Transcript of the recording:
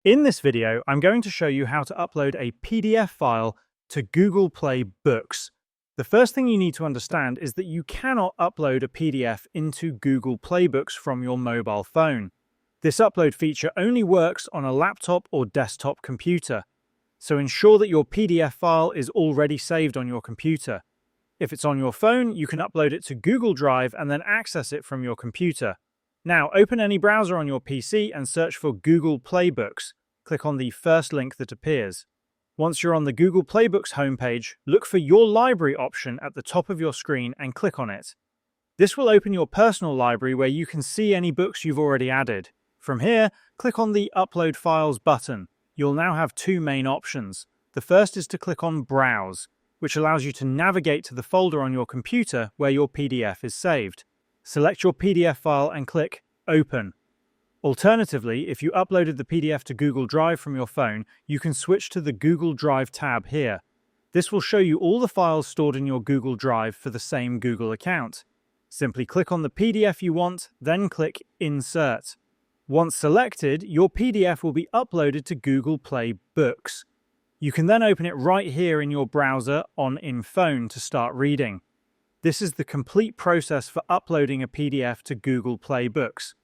In this video, I'm going to show you how to upload a PDF file to Google Play Books. The first thing you need to understand is that you cannot upload a PDF into Google Play Books from your mobile phone. This upload feature only works on a laptop or desktop computer, so ensure that your PDF file is already saved on your computer. If it's on your phone, you can upload it to Google Drive and then access it from your computer. Now, open any browser on your PC and search for Google Play Books. Click on the first link that appears. Once you're on the Google Play Books homepage, look for Your Library option at the top of your screen and click on it. This will open your personal library where you can see any books you've already added. From here, click on the Upload Files button. You'll now have two main options. The first is to click on Browse, which allows you to navigate to the folder on your computer where your PDF is saved. Select your PDF file and click Open. Alternatively, if you uploaded the PDF to Google Drive from your phone, you can switch to the Google Drive tab here. This will show you all the files stored in your Google Drive for the same Google account. Simply click on the PDF you want, then click Insert. Once selected, your PDF will be uploaded to Google Play Books. You can then open it right here in your browser in phone to start reading. This is the complete process for uploading a PDF to Google Play Books.